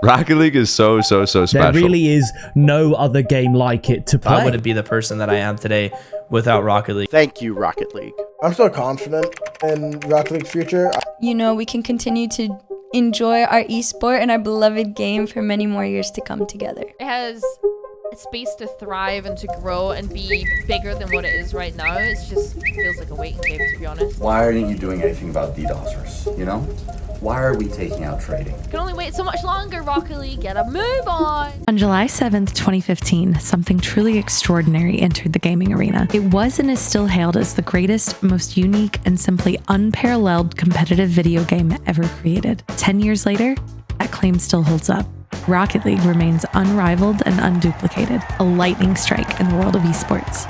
Rocket League is so special. There really is no other game like it to play. I wouldn't be the person that I am today without Rocket League. Thank you, Rocket League. I'm so confident in Rocket League's future. You know, we can continue to enjoy our esport and our beloved game for many more years to come together. It has a space to thrive and to grow and be bigger than what it is right now. It just feels like a waiting game, to be honest. Why aren't you doing anything about DDoSers, you know? Why are we taking out trading? Can only wait so much longer, Rocket League. Get a move on. On July 7th, 2015, something truly extraordinary entered the gaming arena. It was and is still hailed as the greatest, most unique, and simply unparalleled competitive video game ever created. 10 years later, that claim still holds up. Rocket League remains unrivaled and unduplicated, a lightning strike in the world of esports.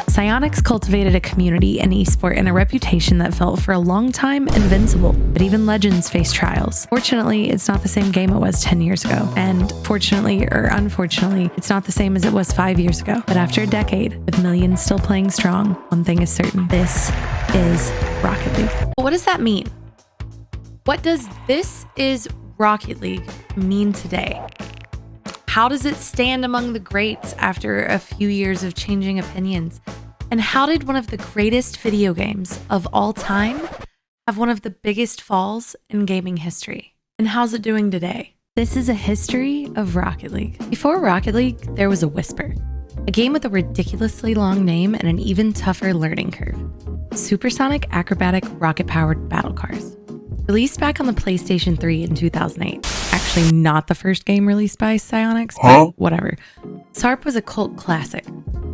Psyonix cultivated a community in esport and a reputation that felt for a long time invincible, but even legends face trials. Fortunately, it's not the same game it was 10 years ago, and fortunately or unfortunately, it's not the same as it was 5 years ago. But after a decade, with millions still playing strong, one thing is certain: this is Rocket League. But what does that mean? What does "this is Rocket League" mean today? How does it stand among the greats after a few years of changing opinions? And how did one of the greatest video games of all time have one of the biggest falls in gaming history? And how's it doing today? This is a history of Rocket League. Before Rocket League, there was a Whisper, a game with a ridiculously long name and an even tougher learning curve. Supersonic acrobatic rocket-powered battle cars. Released back on the PlayStation 3 in 2008. Actually, not the first game released by Psyonix, but whatever. SARP was a cult classic.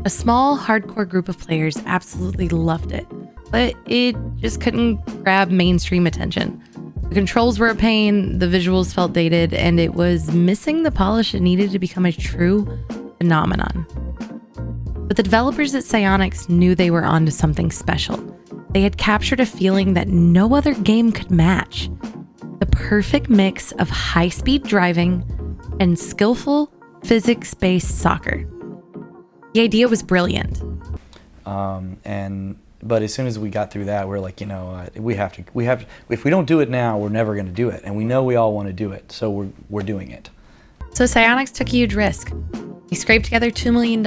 A small, hardcore group of players absolutely loved it, but it just couldn't grab mainstream attention. The controls were a pain, the visuals felt dated, and it was missing the polish it needed to become a true phenomenon. But the developers at Psyonix knew they were onto something special. They had captured a feeling that no other game could match. The perfect mix of high-speed driving and skillful physics-based soccer. The idea was brilliant. But as soon as we got through that, we're like, we have to, if we don't do it now, we're never going to do it. And we know we all want to do it, so we're doing it. So Psyonix took a huge risk. They scraped together $2 million,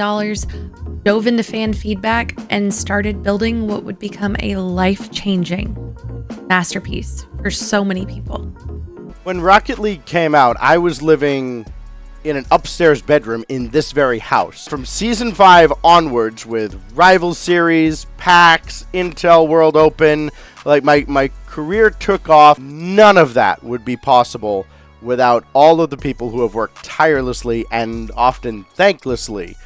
dove into fan feedback, and started building what would become a life-changing masterpiece for so many people. When Rocket League came out, I was living in an upstairs bedroom in this very house. From Season 5 onwards, with Rival Series, PAX, Intel World Open, like my career took off. None of that would be possible without all of the people who have worked tirelessly and often thanklessly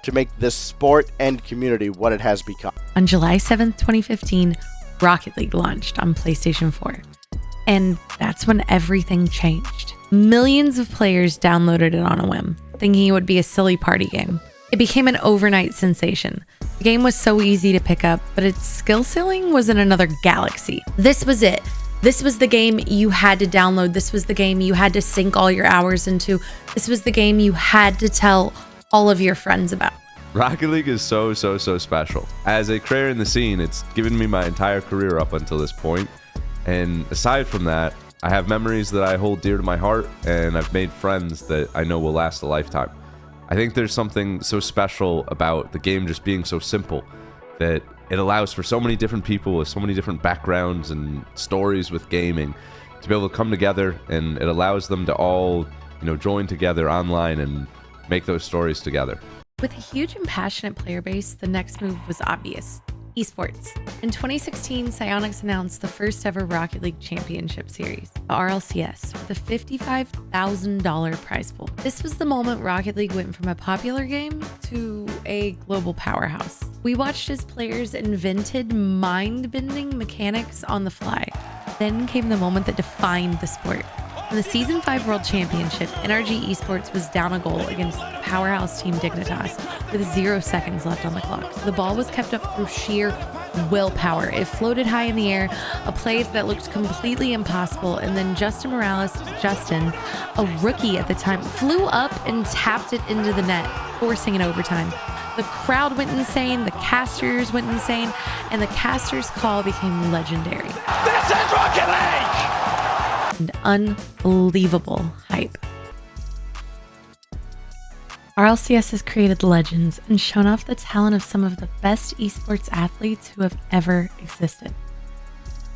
to make this sport and community what it has become. On July 7th, 2015, Rocket League launched on PlayStation 4. And that's when everything changed. Millions of players downloaded it on a whim, thinking it would be a silly party game. It became an overnight sensation. The game was so easy to pick up, but its skill ceiling was in another galaxy. This was it. This was the game you had to download. This was the game you had to sink all your hours into. This was the game you had to tell all of your friends about. Rocket League is so special. As a creator in the scene, it's given me my entire career up until this point. And aside from that, I have memories that I hold dear to my heart, and I've made friends that I know will last a lifetime. I think there's something so special about the game just being so simple that it allows for so many different people with so many different backgrounds and stories with gaming to be able to come together, and it allows them to all, join together online and make those stories together. With a huge and passionate player base, the next move was obvious. Esports. In 2016, Psyonix announced the first ever Rocket League Championship Series, the RLCS, with a $55,000 prize pool. This was the moment Rocket League went from a popular game to a global powerhouse. We watched as players invented mind-bending mechanics on the fly. Then came the moment that defined the sport. In the Season 5 World Championship, NRG Esports was down a goal against the powerhouse team Dignitas with 0 seconds left on the clock. The ball was kept up through sheer willpower. It floated high in the air, a play that looked completely impossible, and then Justin, a rookie at the time, flew up and tapped it into the net, forcing an overtime. The crowd went insane, the casters went insane, and the casters' call became legendary. This is Rocket League! And unbelievable hype. RLCS has created legends and shown off the talent of some of the best esports athletes who have ever existed.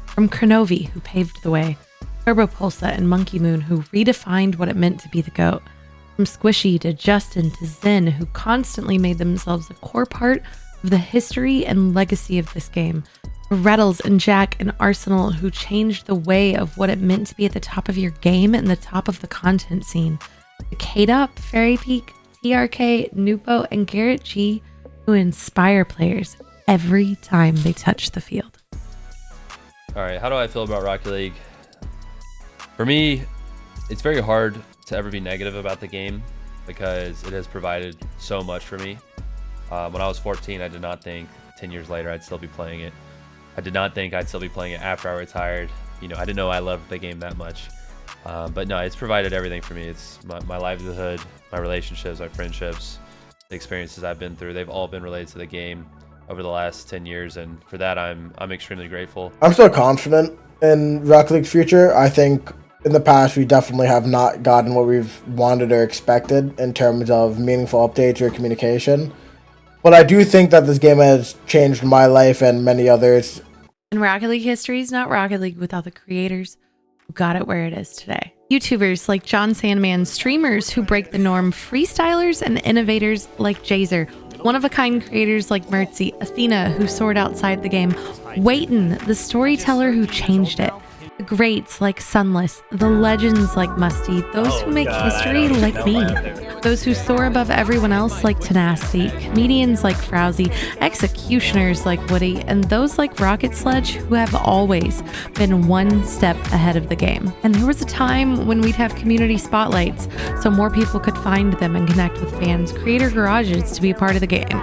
From Kronovi, who paved the way, TurboPulsa and Monkey Moon, who redefined what it meant to be the GOAT, from Squishy to Justin to Zen, who constantly made themselves a core part of the history and legacy of this game, Reddles and Jack and Arsenal, who changed the way of what it meant to be at the top of your game and the top of the content scene, to K-Dop, Fairy Peak, TRK, Nupo, and GarrettG, who inspire players every time they touch the field. All right, how do I feel about Rocket League? For me, it's very hard to ever be negative about the game because it has provided so much for me. When I was 14, I did not think 10 years later I'd still be playing it. I did not think I'd still be playing it after I retired. You know, I didn't know I loved the game that much. But no, it's provided everything for me. It's my livelihood, my relationships, my friendships, the experiences I've been through. They've all been related to the game over the last 10 years, and for that I'm extremely grateful. I'm still confident in Rocket League's future. I think in the past we definitely have not gotten what we've wanted or expected in terms of meaningful updates or communication. But I do think that this game has changed my life and many others. And Rocket League history is not Rocket League without the creators who got it where it is today. YouTubers like John Sandman, streamers who break the norm, freestylers and innovators like Jazer, one-of-a-kind creators like Mertzy, Athena, who soared outside the game, Waiton, the storyteller who changed it, the greats like Sunless, the legends like Musty, those who make history like me, those who soar above everyone else like Tenacity, comedians like Frowsy, executioners like Woody, and those like Rocket Sledge who have always been one step ahead of the game. And there was a time when we'd have community spotlights so more people could find them and connect with fans, creator garages to be a part of the game.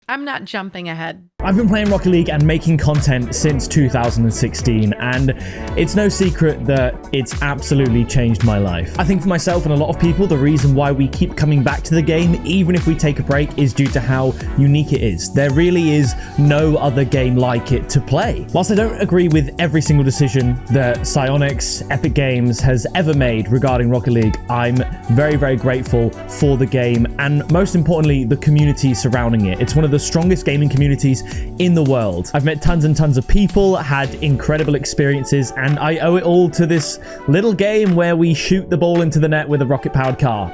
I'm not jumping ahead. I've been playing Rocket League and making content since 2016, and it's no secret that it's absolutely changed my life. I think for myself and a lot of people, the reason why we keep coming back to the game, even if we take a break, is due to how unique it is. There really is no other game like it to play. Whilst I don't agree with every single decision that Psyonix, Epic Games has ever made regarding Rocket League, I'm very, very grateful for the game and most importantly, the community surrounding it. It's one of the strongest gaming communities in the world. I've met tons and tons of people, had incredible experiences, and I owe it all to this little game where we shoot the ball into the net with a rocket-powered car.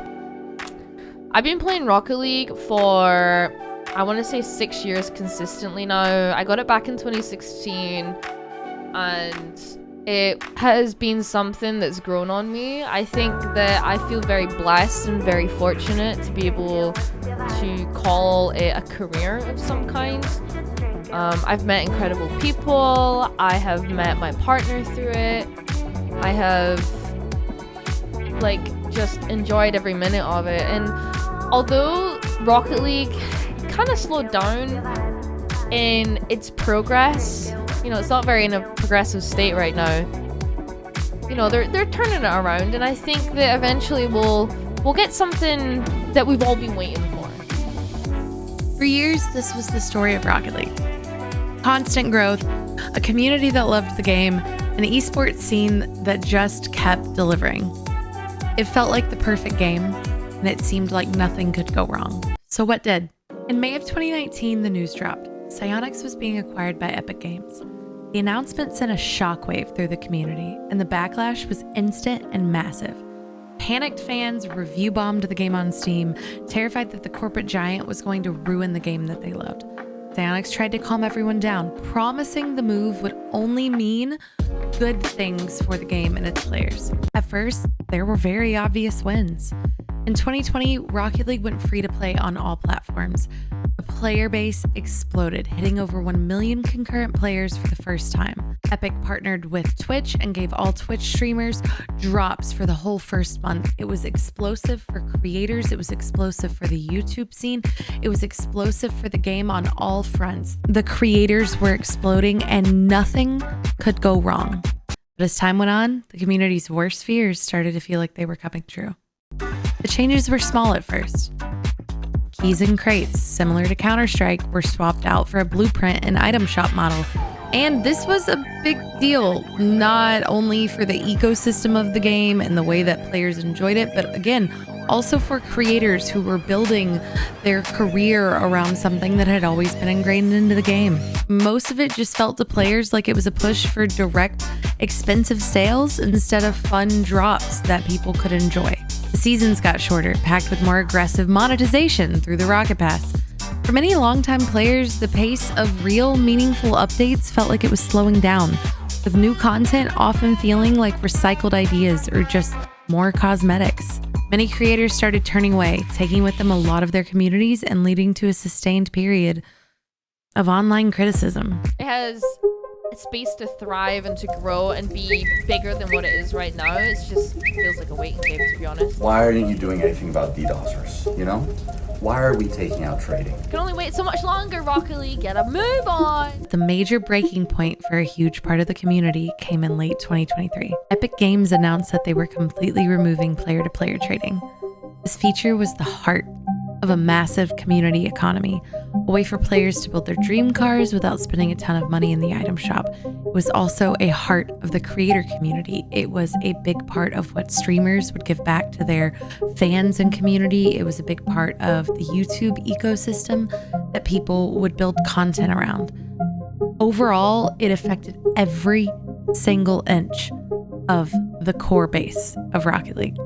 I've been playing Rocket League for, I want to say 6 years consistently now. I got it back in 2016, and it has been something that's grown on me. I think that I feel very blessed and very fortunate to be able to call it a career of some kind. I've met incredible people. I have met my partner through it. I have just enjoyed every minute of it. And although Rocket League kind of slowed down in its progress, you know, it's not very in a progressive state right now. You know, they're turning it around, and I think that eventually we'll get something that we've all been waiting for. For years, this was the story of Rocket League. Constant growth, a community that loved the game, an esports scene that just kept delivering. It felt like the perfect game, and it seemed like nothing could go wrong. So what did? In May of 2019, the news dropped. Psyonix was being acquired by Epic Games. The announcement sent a shockwave through the community, and the backlash was instant and massive. Panicked fans review bombed the game on Steam, terrified that the corporate giant was going to ruin the game that they loved. Psyonix tried to calm everyone down, promising the move would only mean good things for the game and its players. At first, there were very obvious wins. In 2020, Rocket League went free to play on all platforms. The player base exploded, hitting over 1 million concurrent players for the first time. Epic partnered with Twitch and gave all Twitch streamers drops for the whole first month. It was explosive for creators. It was explosive for the YouTube scene. It was explosive for the game on all fronts. The creators were exploding and nothing could go wrong. But as time went on, the community's worst fears started to feel like they were coming true. The changes were small at first. Keys and crates, similar to Counter-Strike, were swapped out for a blueprint and item shop model. And this was a big deal, not only for the ecosystem of the game and the way that players enjoyed it, but again, also for creators who were building their career around something that had always been ingrained into the game. Most of it just felt to players like it was a push for direct, expensive sales instead of fun drops that people could enjoy. The seasons got shorter, packed with more aggressive monetization through the Rocket Pass. For many longtime players, the pace of real, meaningful updates felt like it was slowing down, with new content often feeling like recycled ideas or just more cosmetics. Many creators started turning away, taking with them a lot of their communities and leading to a sustained period of online criticism. It has a space to thrive and to grow and be bigger than what it is right now. It just feels like a waiting game, to be honest. Why aren't you doing anything about DDoSers, you know? Why are we taking out trading? Can only wait so much longer, Rocket League. Get a move on. The major breaking point for a huge part of the community came in late 2023. Epic Games announced that they were completely removing player-to-player trading. This feature was the heart of a massive community economy, a way for players to build their dream cars without spending a ton of money in the item shop. It was also a heart of the creator community. It was a big part of what streamers would give back to their fans and community. It was a big part of the YouTube ecosystem that people would build content around. Overall, it affected every single inch of the core base of Rocket League.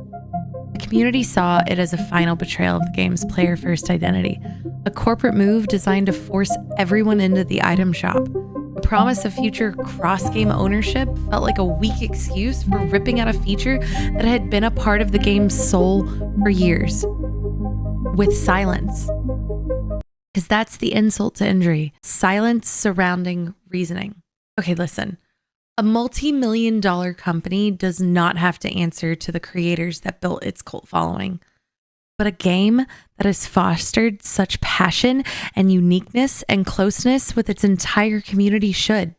The community saw it as a final betrayal of the game's player-first identity, a corporate move designed to force everyone into the item shop. The promise of future cross-game ownership felt like a weak excuse for ripping out a feature that had been a part of the game's soul for years. With silence. Because that's the insult to injury. Silence surrounding reasoning. Okay, listen. A multi-million-dollar company does not have to answer to the creators that built its cult following. But a game that has fostered such passion and uniqueness and closeness with its entire community should.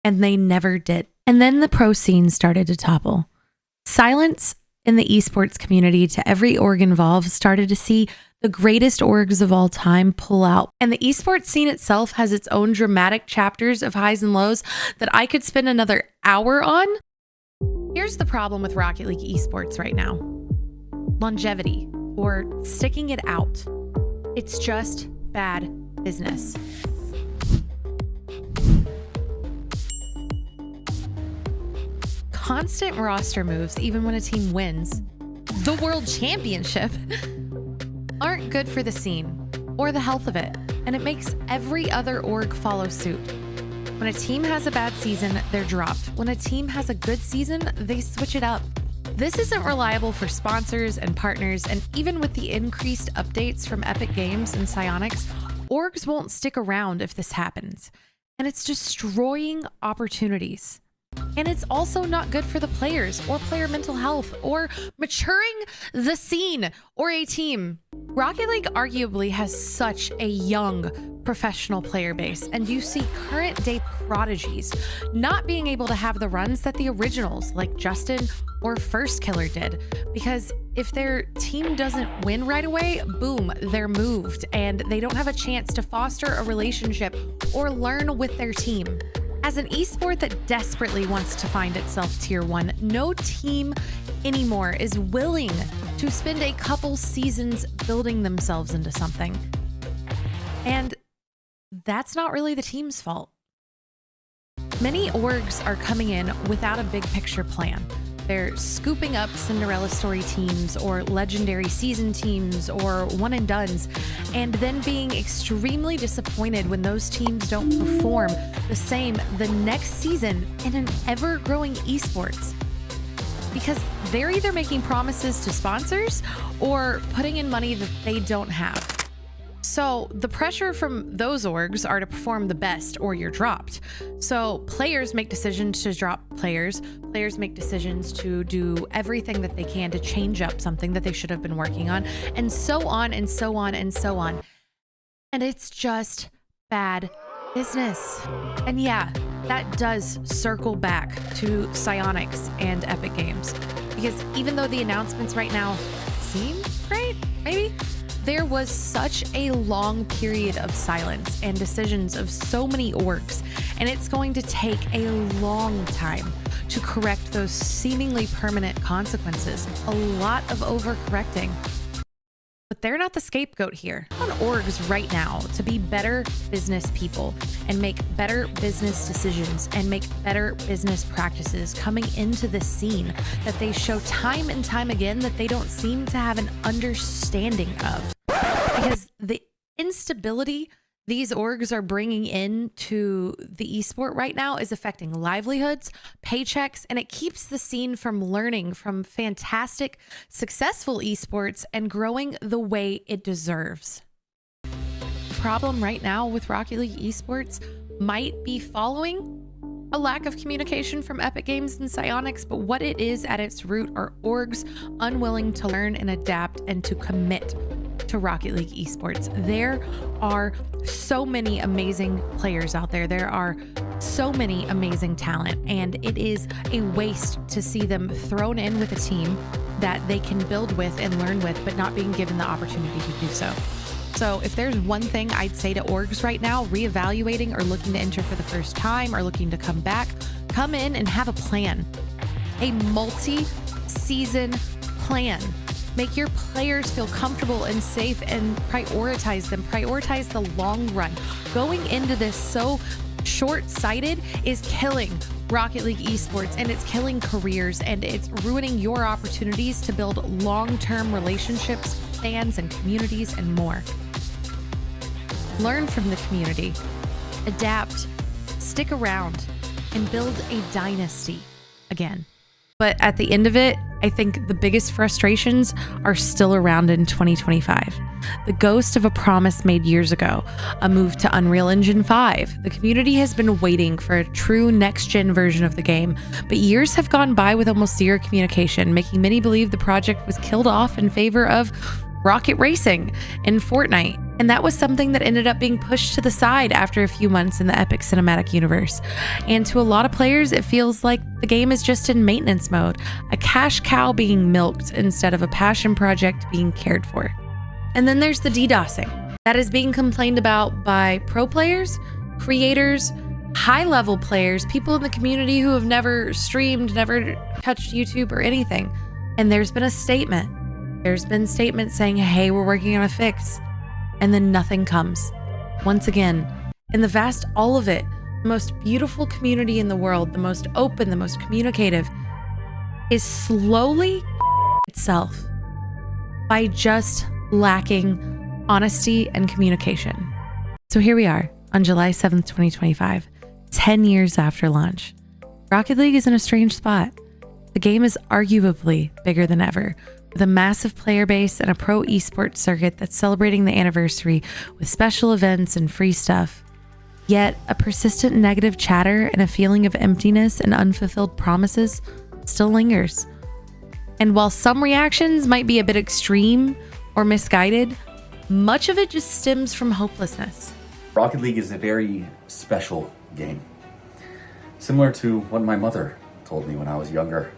And they never did. And then the pro scene started to topple. Silence in the esports community to every org involved started to see the greatest orgs of all time pull out. And the esports scene itself has its own dramatic chapters of highs and lows that I could spend another hour on. Here's the problem with Rocket League esports right now. Longevity, or sticking it out. It's just bad business. Constant roster moves, even when a team wins the world championship, aren't good for the scene or the health of it, and it makes every other org follow suit. When a team has a bad season, they're dropped. When a team has a good season, they switch it up. This isn't reliable for sponsors and partners, and even with the increased updates from Epic Games and Psyonix, orgs won't stick around if this happens, and it's destroying opportunities. And it's also not good for the players or player mental health or maturing the scene or a team. Rocket League arguably has such a young professional player base, and you see current day prodigies not being able to have the runs that the originals like Justin or First Killer did, because if their team doesn't win right away, boom, they're moved and they don't have a chance to foster a relationship or learn with their team. As an esport that desperately wants to find itself tier 1, no team anymore is willing to spend a couple seasons building themselves into something. And that's not really the team's fault. Many orgs are coming in without a big picture plan. They're scooping up Cinderella story teams or legendary season teams or one and dones, and then being extremely disappointed when those teams don't perform the same the next season in an ever-growing esports. Because they're either making promises to sponsors or putting in money that they don't have. So the pressure from those orgs are to perform the best or you're dropped. So players make decisions to drop players. Players make decisions to do everything that they can to change up something that they should have been working on, and so on and so on and so on. And it's just bad business. And yeah, that does circle back to Psyonix and Epic Games. Because even though the announcements right now seem great, maybe, there was such a long period of silence and decisions of so many orgs, and it's going to take a long time to correct those seemingly permanent consequences. A lot of overcorrecting. But they're not the scapegoat here. On orgs right now to be better business people and make better business decisions and make better business practices coming into this scene that they show time and time again that they don't seem to have an understanding of. Because the instability these orgs are bringing into the esport right now is affecting livelihoods, paychecks, and it keeps the scene from learning from fantastic, successful esports and growing the way it deserves. The problem right now with Rocket League esports might be following a lack of communication from Epic Games and Psyonix, but what it is at its root are orgs unwilling to learn and adapt and to commit to Rocket League esports. There are so many amazing players out there. There are so many amazing talent, and it is a waste to see them thrown in with a team that they can build with and learn with, but not being given the opportunity to do so. So if there's one thing I'd say to orgs right now, reevaluating or looking to enter for the first time or looking to come back, come in and have a plan, a multi-season plan. Make your players feel comfortable and safe and prioritize them. Prioritize the long run. Going into this so short-sighted is killing Rocket League esports, and it's killing careers, and it's ruining your opportunities to build long-term relationships, fans and communities, and more. Learn from the community, adapt, stick around, and build a dynasty again. But at the end of it, I think the biggest frustrations are still around in 2025. The ghost of a promise made years ago, a move to Unreal Engine 5. The community has been waiting for a true next-gen version of the game, but years have gone by with almost zero communication, making many believe the project was killed off in favor of rocket racing in Fortnite. And that was something that ended up being pushed to the side after a few months in the Epic Cinematic Universe. And to a lot of players, it feels like the game is just in maintenance mode, a cash cow being milked instead of a passion project being cared for. And then there's the DDoSing that is being complained about by pro players, creators, high-level players, people in the community who have never streamed, never touched YouTube or anything. And there's been a statement. There's been statements saying, hey, we're working on a fix. And then nothing comes. Once again, in the vast all of it, the most beautiful community in the world, the most open, the most communicative, is slowly itself by just lacking honesty and communication. So here we are on July 7th, 2025, 10 years after launch. Rocket League is in a strange spot. The game is arguably bigger than ever, with a massive player base and a pro esports circuit that's celebrating the anniversary with special events and free stuff. Yet, a persistent negative chatter and a feeling of emptiness and unfulfilled promises still lingers. And while some reactions might be a bit extreme or misguided, much of it just stems from hopelessness. Rocket League is a very special game. Similar to what my mother told me when I was younger.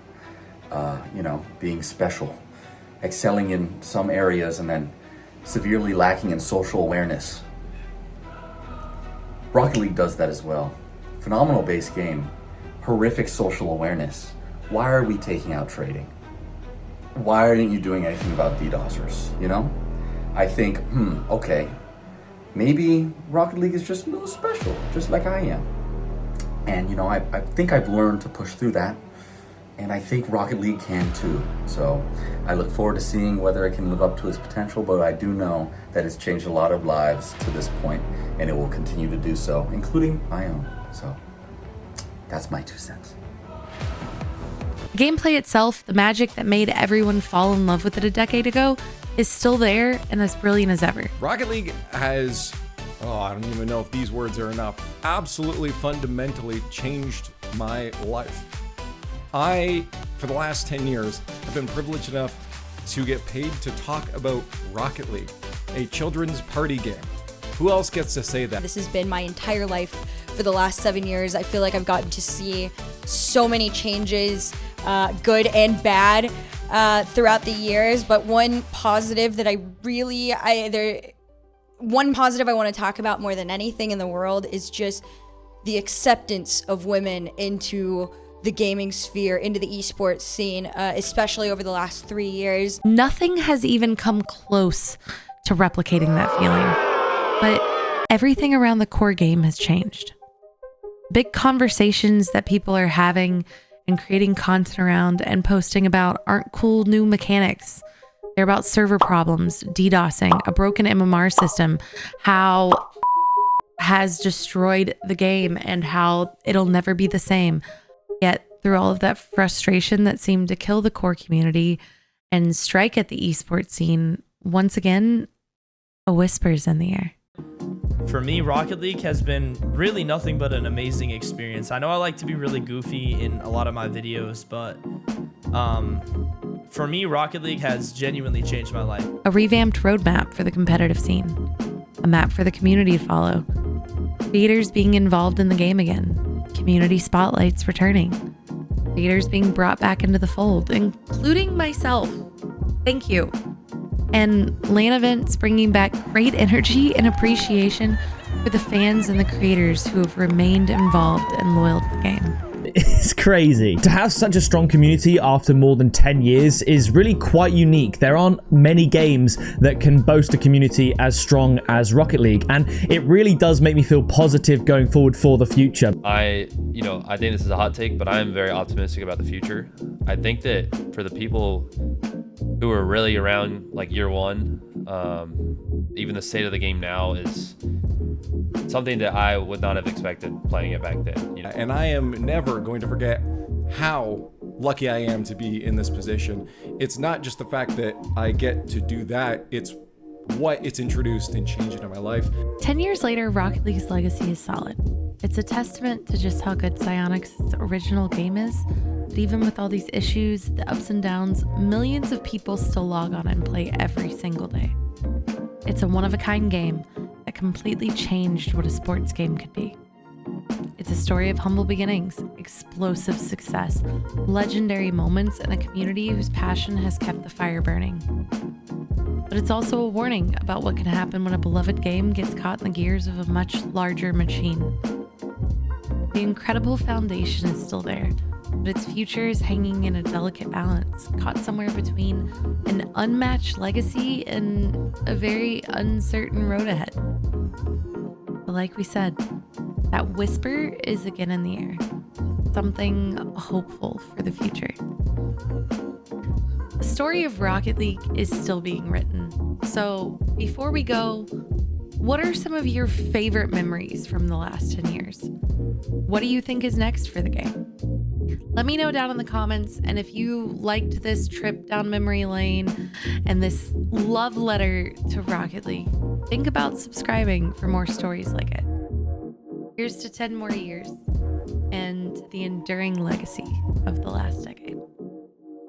Being special. Excelling in some areas and then severely lacking in social awareness. Rocket League does that as well. Phenomenal base game, horrific social awareness. Why are we taking out trading? Why aren't you doing anything about DDoSers, I think, okay, maybe Rocket League is just a little special, just like I am. And I think I've learned to push through that. And I think Rocket League can too. So I look forward to seeing whether it can live up to its potential, but I do know that it's changed a lot of lives to this point, and it will continue to do so, including my own. So that's my 2 cents. The gameplay itself, the magic that made everyone fall in love with it a decade ago, is still there and as brilliant as ever. Rocket League has, I don't even know if these words are enough, absolutely fundamentally changed my life. For the last 10 years, have been privileged enough to get paid to talk about Rocket League, a children's party game. Who else gets to say that? This has been my entire life for the last 7 years. I feel like I've gotten to see so many changes, good and bad, throughout the years. But one positive that one positive I want to talk about more than anything in the world is just the acceptance of women into the gaming sphere, into the esports scene, especially over the last 3 years. Nothing has even come close to replicating that feeling, but everything around the core game has changed. Big conversations that people are having and creating content around and posting about aren't cool new mechanics. They're about server problems, DDoSing, a broken MMR system, how has destroyed the game and how it'll never be the same. Yet through all of that frustration that seemed to kill the core community and strike at the esports scene, once again, a whisper's in the air. For me, Rocket League has been really nothing but an amazing experience. I know I like to be really goofy in a lot of my videos, but for me, Rocket League has genuinely changed my life. A revamped roadmap for the competitive scene, a map for the community to follow, creators being involved in the game again, community spotlights returning, creators being brought back into the fold, including myself. Thank you. And LAN events bringing back great energy and appreciation for the fans and the creators who have remained involved and loyal to the game. It's crazy. To have such a strong community after more than 10 years is really quite unique. There aren't many games that can boast a community as strong as Rocket League, and it really does make me feel positive going forward for the future. I think this is a hot take, but I am very optimistic about the future. I think that for the people who are really around like year one, even the state of the game now is something that I would not have expected playing it back then. And I am never going to forget how lucky I am to be in this position. It's not just the fact that I get to do that, it's what it's introduced and changed into my life. 10 years later, Rocket League's legacy is solid. It's a testament to just how good Psyonix's original game is, that even with all these issues, the ups and downs, millions of people still log on and play every single day. It's a one-of-a-kind game that completely changed what a sports game could be. It's a story of humble beginnings, explosive success, legendary moments, and a community whose passion has kept the fire burning. But it's also a warning about what can happen when a beloved game gets caught in the gears of a much larger machine. The incredible foundation is still there, but its future is hanging in a delicate balance, caught somewhere between an unmatched legacy and a very uncertain road ahead. But like we said, that whisper is again in the air, something hopeful for the future. The story of Rocket League is still being written. So before we go, what are some of your favorite memories from the last 10 years? What do you think is next for the game? Let me know down in the comments, and if you liked this trip down memory lane and this love letter to Rocket League, think about subscribing for more stories like it. Here's to 10 more years and the enduring legacy of the last decade.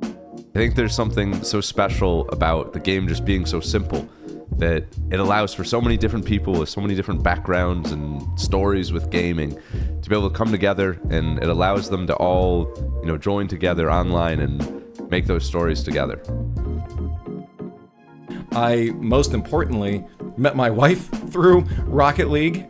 I think there's something so special about the game just being so simple that it allows for so many different people with so many different backgrounds and stories with gaming to be able to come together, and it allows them to all, join together online and make those stories together. I, most importantly, met my wife through Rocket League.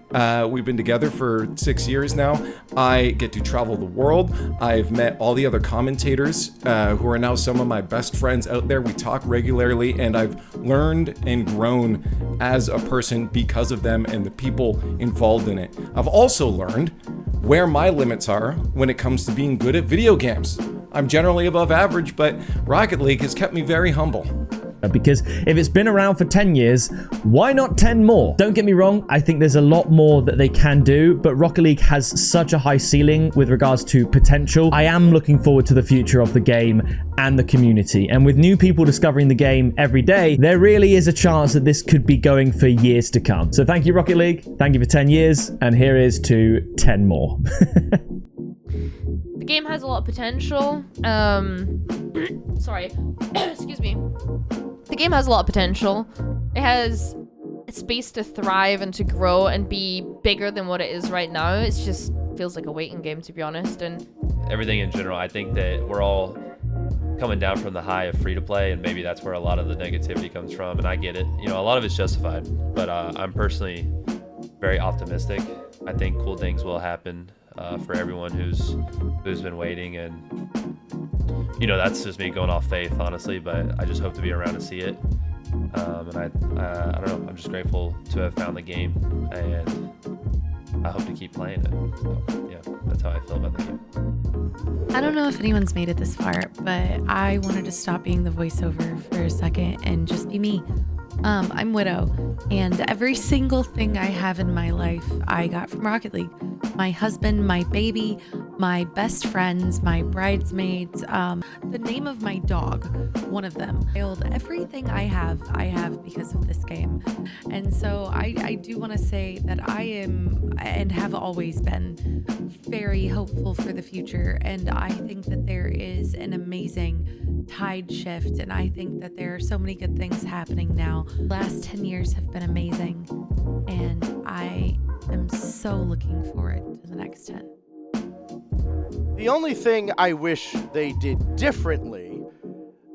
We've been together for 6 years now. I get to travel the world. I've met all the other commentators who are now some of my best friends out there. We talk regularly, and I've learned and grown as a person because of them and the people involved in it. I've also learned where my limits are when it comes to being good at video games. I'm generally above average, but Rocket League has kept me very humble. Because if it's been around for 10 years, why not 10 more? Don't get me wrong, I think there's a lot more that they can do, but Rocket League has such a high ceiling with regards to potential. I am looking forward to the future of the game and the community, and with new people discovering the game every day, there really is a chance that this could be going for years to come. So thank you, Rocket League, thank you for 10 years, and here is to 10 more. The game has a lot of potential. Sorry. Excuse me. The game has a lot of potential. It has space to thrive and to grow and be bigger than what it is right now. It just feels like a waiting game, to be honest. And everything in general, I think that we're all coming down from the high of free-to-play, and maybe that's where a lot of the negativity comes from, and I get it. A lot of it's justified, but I'm personally very optimistic. I think cool things will happen. for everyone who's been waiting. And that's just me going off faith, honestly. But I just hope to be around to see it. And I don't know. I'm just grateful to have found the game, and I hope to keep playing it. So, yeah, that's how I feel about the game. I don't know if anyone's made it this far, but I wanted to stop being the voiceover for a second and just be me. I'm Widow, and every single thing I have in my life I got from Rocket League. My husband, my baby, my best friends, my bridesmaids, the name of my dog, one of them. Everything I have because of this game. And so I do want to say that I am and have always been very hopeful for the future, and I think that there is an amazing tide shift, and I think that there are so many good things happening now. The last 10 years have been amazing, and I am so looking forward to the next 10. The only thing I wish they did differently,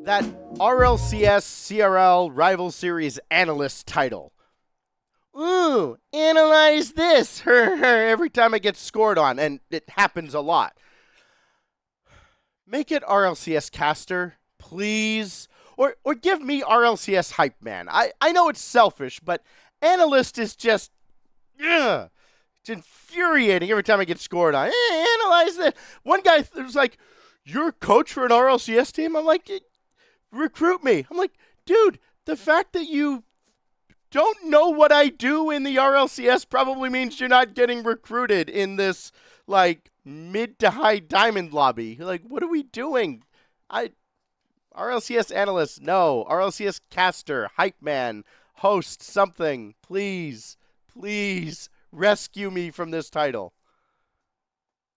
that RLCS CRL Rival Series Analyst title. Ooh, analyze this, every time I get scored on, and it happens a lot. Make it RLCS Caster, please. Or give me RLCS Hype Man. I know it's selfish, but Analyst is just... It's infuriating every time I get scored on. Analyze this. One guy was like, "You're a coach for an RLCS team?" I'm like, "Recruit me." I'm like, dude, the fact that you don't know what I do in the RLCS probably means you're not getting recruited in this, like, mid to high diamond lobby. Like, what are we doing? RLCS Analyst, no. RLCS Caster, Hype Man, Host, something. Please, please. Rescue me from this title.